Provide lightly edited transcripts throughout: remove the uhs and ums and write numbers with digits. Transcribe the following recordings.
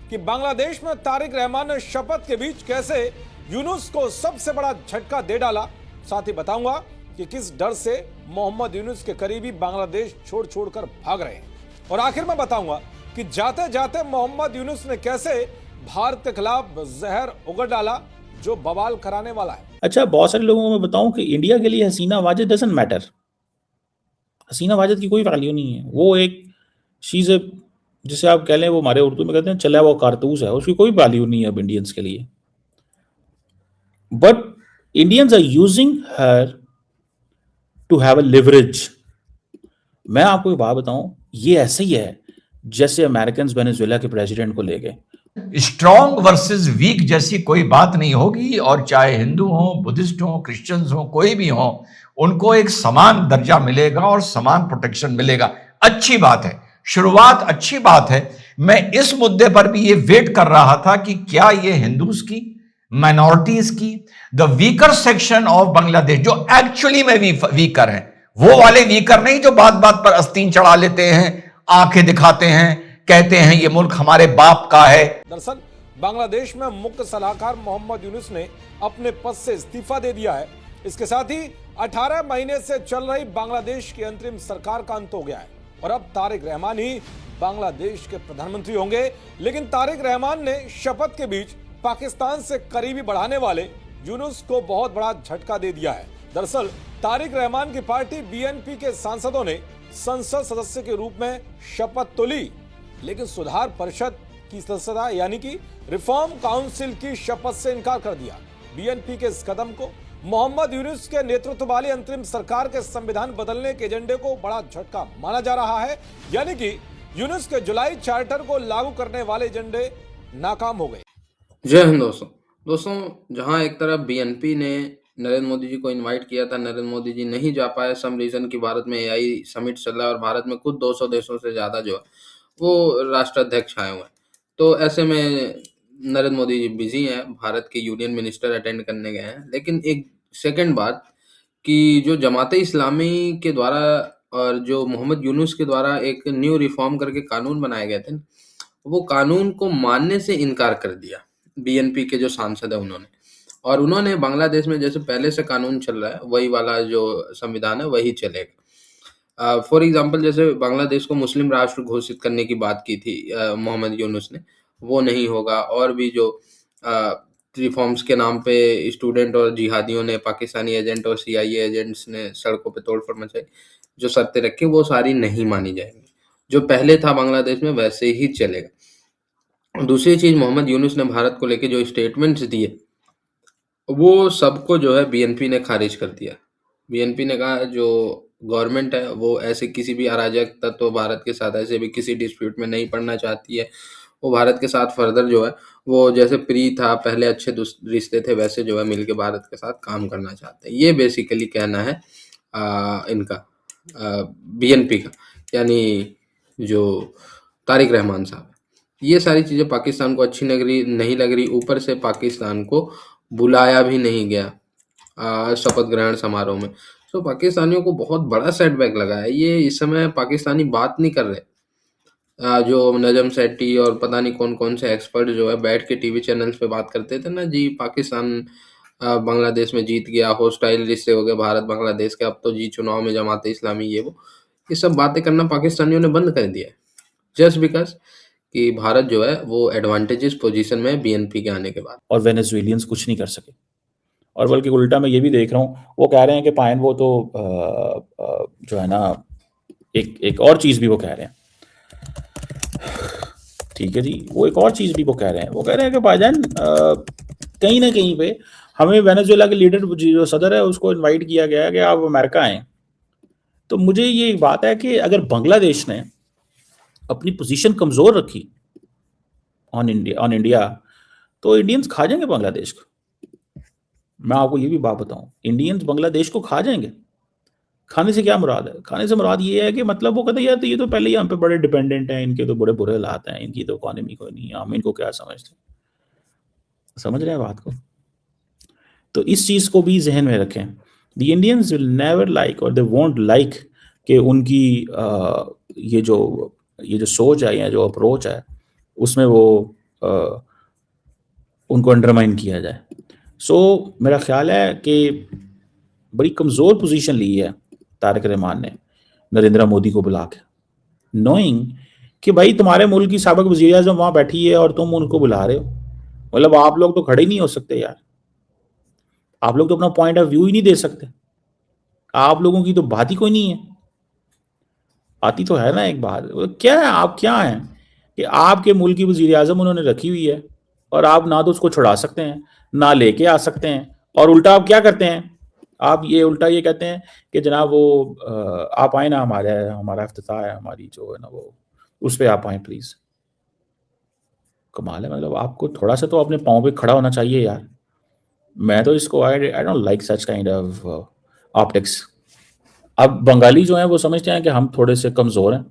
कि बांग्लादेश में तारिक रहमान ने शपथ के बीच कैसे यूनुस को सबसे बड़ा झटका दे डाला। साथ ही बताऊंगा कि किस डर से मोहम्मद यूनुस के करीबी बांग्लादेश छोड़ भाग रहे हैं। और आखिर में बताऊंगा कि जाते जाते मोहम्मद यूनुस ने कैसे भारत के खिलाफ जहर उगल डाला जो बवाल कराने वाला है। अच्छा, बहुत सारे लोगों को मैं बताऊं कि इंडिया के लिए हसीना वाजिद डजंट मैटर। हसीना वाजिद की कोई वैल्यू नहीं है। वो एक चीज है जिसे आप कह लें, वो हमारे उर्दू में कहते हैं चला वो कारतूस है, उसकी कोई वैल्यू नहीं है अब इंडियंस के लिए। But Indians are using her to have a leverage. मैं आपको एक बात बताऊं, ये ऐसे ही है जैसे अमेरिकन वेनेजुएला के प्रेसिडेंट को ले गए। स्ट्रॉन्ग वर्सेस वीक जैसी कोई बात नहीं होगी, और चाहे हिंदू हो, बुद्धिस्ट हो, क्रिश्चियंस हो, कोई भी हो, उनको एक समान दर्जा मिलेगा और समान प्रोटेक्शन मिलेगा। अच्छी बात है, शुरुआत अच्छी बात है। मैं इस मुद्दे पर भी ये वेट कर रहा था कि क्या ये हिंदूज की, माइनॉरिटीज की, the weaker section of Bangladesh जो एक्चुअली में वीकर है, वो वाले वीकर नहीं जो बात बात पर आस्तीन चढ़ा लेते हैं, आंखें दिखाते हैं, कहते हैं ये मुल्क हमारे बाप का है। दरअसल बांग्लादेश में मुख्य सलाहकार मोहम्मद यूनुस ने अपने पद से इस्तीफा दे दिया है। इसके साथ ही 18 महीने से चल रही बांग्लादेश की अंतरिम सरकार का अंत हो गया है और अब तारिक रहमान ही बांग्लादेश के प्रधानमंत्री होंगे। लेकिन तारिक रहमान ने शपथ के बीच पाकिस्तान से करीबी बढ़ाने वाले यूनुस को बहुत बड़ा झटका दे दिया है। दरअसल तारिक रहमान की पार्टी बीएनपी के सांसदों ने संसद सदस्य के रूप में शपथ तो ली, लेकिन सुधार परिषद की सदस्यता यानी कि रिफॉर्म काउंसिल की शपथ से इनकार कर दिया। बीएनपी के इस कदम को मोहम्मद यूनुस के नेतृत्व वाली अंतरिम सरकार के संविधान बदलने के एजेंडे को बड़ा झटका माना जा रहा है, यानी कि यूनुस के जुलाई चार्टर को लागू करने वाले एजेंडे नाकाम हो गए। जय हिंद दोस्तों, जहां एक तरफ बीएनपी ने नरेंद्र मोदी जी को इनवाइट किया था, नरेंद्र मोदी जी नहीं जा पाए सम रीजन की। भारत में एआई समिट चल रहा है और भारत में खुद 200 देशों से ज्यादा जो है वो राष्ट्राध्यक्ष आए हुए हैं। तो ऐसे में नरेंद्र मोदी जी बिजी हैं, भारत के यूनियन मिनिस्टर अटेंड करने गए हैं। लेकिन एक सेकंड बात कि जो जमाते इस्लामी के द्वारा और जो मोहम्मद यूनुस के द्वारा एक न्यू रिफॉर्म करके कानून बनाए गए थे, वो कानून को मानने से इनकार कर दिया बीएनपी के जो सांसद है उन्होंने। और उन्होंने बांग्लादेश में जैसे पहले से कानून चल रहा है वही वाला जो संविधान है वही चलेगा। फॉर एग्जांपल जैसे बांग्लादेश को मुस्लिम राष्ट्र घोषित करने की बात की थी मोहम्मद यूनुस ने, वो नहीं होगा। और भी जो रिफॉर्म्स के नाम पे स्टूडेंट और जिहादियों ने, पाकिस्तानी एजेंट और सीआईए एजेंट्स ने सड़कों पे तोड़फोड़ मचाई, जो शर्तें रखी वो सारी नहीं मानी जाएंगी। जो पहले था बांग्लादेश में वैसे ही चलेगा। दूसरी चीज, मोहम्मद यूनुस ने भारत को लेके जो स्टेटमेंट्स दिए वो सबको जो है बीएनपी ने खारिज कर दिया। बीएनपी ने कहा जो गवर्नमेंट है वो ऐसे किसी भी अराजक तत्व भारत के साथ ऐसे भी किसी डिस्प्यूट में नहीं पड़ना चाहती है। वो भारत के साथ फर्दर जो है वो जैसे प्री था, पहले अच्छे रिश्ते थे, वैसे जो है मिलके भारत के साथ काम करना चाहते हैं। ये बेसिकली कहना है इनका बीएनपी का, यानी जो तारिक रहमान साहब। ये सारी चीजें पाकिस्तान को अच्छी नहीं लग रही। ऊपर से पाकिस्तान को बुलाया भी नहीं गया शपथ ग्रहण समारोह में। तो पाकिस्तानियों को बहुत बड़ा सेटबैक लगा है। ये इस समय पाकिस्तानी बात नहीं कर रहे। जो नजम सेठी और पता नहीं कौन कौन से एक्सपर्ट जो है बैठ के टीवी चैनल्स पे बात करते थे ना, जी पाकिस्तान बांग्लादेश में जीत गया, हॉस्टाइल रिश्ते हो गए भारत बांग्लादेश के, अब तो जी चुनाव में जमाते इस्लामी, ये सब बातें करना पाकिस्तानियों ने बंद कर दिया है। जस्ट बिकॉज कि भारत जो है वो एडवांटेजेस पोजीशन में है बीएनपी के आने के बाद। और वेनेजुएलियंस कुछ नहीं कर सके। और बल्कि उल्टा मैं ये भी देख रहा हूँ, वो कह रहे हैं कि पायन वो तो जो है ना एक और चीज़ भी वो कह रहे हैं। ठीक है जी, वो एक और चीज़ भी वो कह रहे हैं। वो कह रहे हैं कि भाईजान कहीं ना कहीं पे हमें वेनेजुएला के लीडर जो सदर है उसको इनवाइट किया गया है कि आप अमेरिका आएँ। तो मुझे ये एक बात है कि अगर बांग्लादेश ने अपनी पोजीशन कमज़ोर रखी ऑन इंडिया तो इंडियंस खा जाएंगे बांग्लादेश को। मैं आपको ये भी बात बताऊं, इंडियंस बांग्लादेश को खा जाएंगे। खाने से क्या मुराद है? खाने से मुराद ये है कि मतलब वो कहते हैं यार तो ये तो पहले ही हम पे बड़े डिपेंडेंट हैं, इनके तो बड़े बुरे हालात हैं, इनकी तो इकोनॉमी कोई नहीं है, हम इनको क्या समझते हैं। समझ रहे हैं बात को? तो इस चीज़ को भी जहन में रखें। The Indians will never like और दे वोंट लाइक कि उनकी ये जो सोच है या जो अप्रोच है उसमें वो उनको अंडरमाइन किया जाए। सो मेरा ख्याल है कि बड़ी कमज़ोर पोजीशन ली है तारिक रहमान ने नरेंद्र मोदी को बुला के, नोइंग कि भाई तुम्हारे मुल्क की साबिक वज़ीर आज़म वहाँ बैठी है और तुम उनको बुला रहे हो। मतलब आप लोग तो खड़े ही नहीं हो सकते यार, आप लोग तो अपना पॉइंट ऑफ व्यू ही नहीं दे सकते, आप लोगों की तो बात ही कोई नहीं है। आती तो है ना एक बात, क्या है आप क्या हैं कि आपके मुल्क की वज़ीर आज़म उन्होंने रखी हुई है और आप ना तो उसको छुड़ा सकते हैं ना लेके आ सकते हैं, और उल्टा आप क्या करते हैं, आप ये उल्टा ये कहते हैं कि जनाब वो आप आए ना, हमारा इफ्तिताह है, हमारी जो है ना वो उस पर आप आए प्लीज़। कमाल है, मतलब आपको थोड़ा सा तो अपने पाँव पे खड़ा होना चाहिए यार। मैं तो इसको I don't like such kind of optics. अब बंगाली जो हैं वो समझते हैं कि हम थोड़े से कमज़ोर हैं,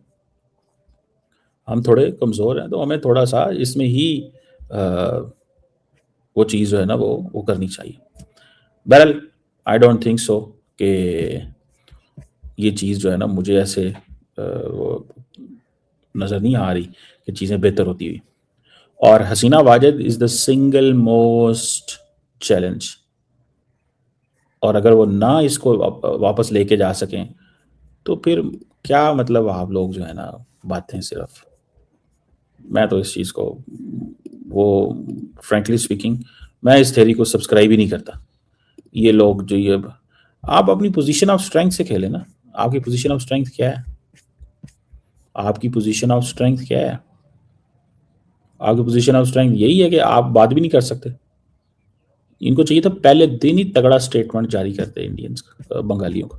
हम थोड़े कमज़ोर हैं, तो हमें थोड़ा सा इसमें ही वो चीज़ जो है ना वो करनी चाहिए। बहरहाल आई डोंट थिंक सो कि ये चीज़ जो है ना मुझे ऐसे नज़र नहीं आ रही कि चीज़ें बेहतर होती हुई। और Hasina Wajed is the single most challenge, और अगर वो ना इसको वापस लेके जा सकें तो फिर क्या मतलब आप लोग जो है ना बातें सिर्फ, मैं तो इस चीज़ को वो फ्रेंकली स्पीकिंग मैं इस थ्योरी को सब्सक्राइब ही नहीं करता। ये लोग जो ये आप अपनी पोजीशन ऑफ स्ट्रेंथ से खेलें ना, आपकी पोजीशन ऑफ स्ट्रेंथ क्या है, आपकी पोजीशन ऑफ स्ट्रेंथ क्या है, आपकी पोजीशन ऑफ स्ट्रेंथ यही है कि आप बात भी नहीं कर सकते। इनको चाहिए था पहले दिन ही तगड़ा स्टेटमेंट जारी करते इंडियंस बंगालियों को,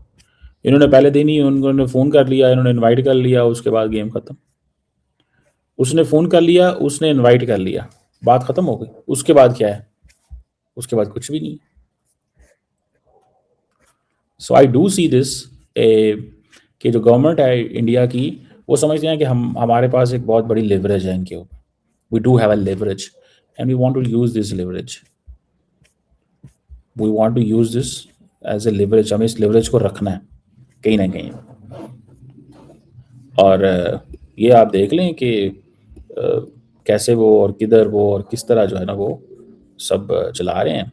इन्होंने पहले दिन ही उन्होंने फ़ोन कर लिया, इन्होंने इनवाइट कर लिया, उसके बाद गेम ख़त्म। उसने फ़ोन कर लिया, उसने इनवाइट कर लिया, बात ख़त्म हो गई। उसके बाद क्या है, उसके बाद कुछ भी नहीं। सो आई डू सी दिस कि जो गवर्नमेंट है इंडिया की वो समझते हैं कि हमारे पास एक बहुत बड़ी लेवरेज है इनके ऊपर, we do have a leverage and we want to use this leverage, we want to use this as a leverage. हमें इस लेवरेज को रखना है कहीं ना कहीं। और ये आप देख लें कि कैसे वो और किधर वो और किस तरह जो है ना वो सब चला रहे हैं।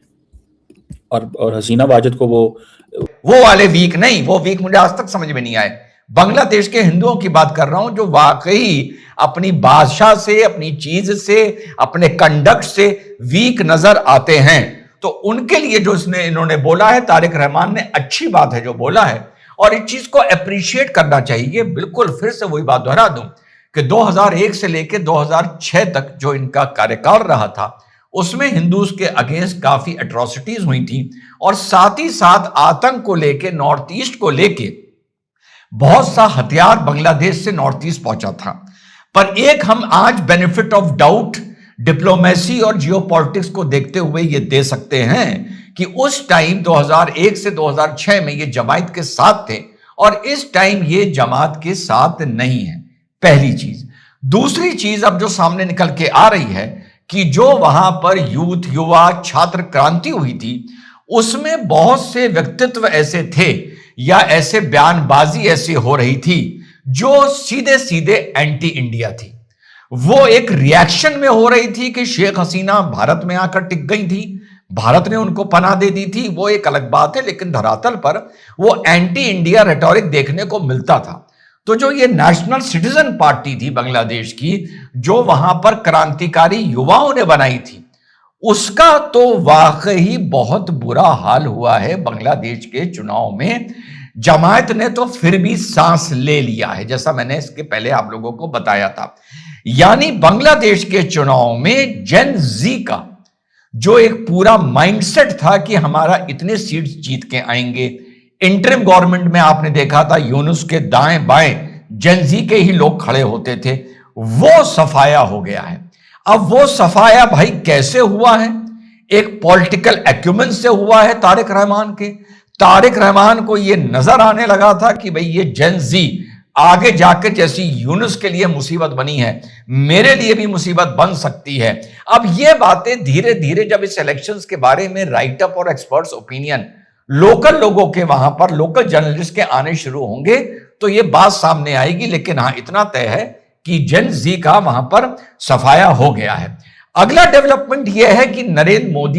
और हसीना वाजिद को वो वाले वीक नहीं, वो वीक मुझे आज तक समझ में नहीं आए। बांग्लादेश के हिंदुओं की बात कर रहा हूं जो वाकई अपनी भाषा से, अपनी चीज से, अपने कंडक्ट से वीक नजर आते हैं। तो उनके लिए जो इन्होंने बोला है, तारिक रहमान ने अच्छी बात है जो बोला है, और इस चीज को अप्रिशिएट करना चाहिए। बिल्कुल फिर से वही बात दोहरा दूं कि 2001 से लेकर 2006 तक जो इनका कार्यकाल रहा था उसमें हिंदूज के अगेंस्ट काफी एट्रोसिटीज हुई थी, और साथ ही साथ आतंक को लेके, नॉर्थ ईस्ट को लेके बहुत सा हथियार बांग्लादेश से नॉर्थ ईस्ट पहुंचा था। पर एक हम आज बेनिफिट ऑफ डाउट डिप्लोमेसी और जियोपॉलिटिक्स को देखते हुए ये दे सकते हैं कि उस टाइम 2001 से 2006 में ये जमात के साथ थे और इस टाइम ये जमात के साथ नहीं है, पहली चीज। दूसरी चीज अब जो सामने निकल के आ रही है कि जो वहां पर यूथ, युवा, छात्र क्रांति हुई थी उसमें बहुत से व्यक्तित्व ऐसे थे या ऐसे बयानबाजी ऐसी हो रही थी जो सीधे सीधे एंटी इंडिया थी। वो एक रिएक्शन में हो रही थी कि शेख हसीना भारत में आकर टिक गई थी, भारत ने उनको पनाह दे दी थी, वो एक अलग बात है, लेकिन धरातल पर वो एंटी इंडिया रेटोरिक देखने को मिलता था। तो जो ये नेशनल सिटीजन पार्टी थी बांग्लादेश की, जो वहां पर क्रांतिकारी युवाओं ने बनाई थी, उसका तो वाकई बहुत बुरा हाल हुआ है बांग्लादेश के चुनाव में। जमात ने तो फिर भी सांस ले लिया है, जैसा मैंने इसके पहले आप लोगों को बताया था। यानी बांग्लादेश के चुनाव में जेन जी का जो एक पूरा माइंडसेट था कि हमारा इतने सीट्स जीत के आएंगे, इंटरिम गवर्नमेंट में आपने देखा था यूनुस के दाएं बाएं जेन जी के ही लोग खड़े होते थे, वो सफाया हो गया है। अब वो सफाया भाई कैसे हुआ है? एक पॉलिटिकल एक्यूमेन से हुआ है तारिक रहमान के। तारिक रहमान को ये नजर आने लगा था कि भाई ये जेन जी आगे जाकर जैसी यूनुस के लिए मुसीबत बनी है, मेरे लिए भी मुसीबत बन सकती है। अब ये बातें धीरे धीरे जब इस इलेक्शंस के बारे में राइट अप और एक्सपर्ट्स ओपिनियन लोकल लोगों के, वहां पर लोकल जर्नलिस्ट के आने शुरू होंगे तो ये बात सामने आएगी। लेकिन हां, इतना तय है कि जेन जी का वहां पर सफाया हो गया है। अगला डेवलपमेंट यह है कि नरेंद्र मोदी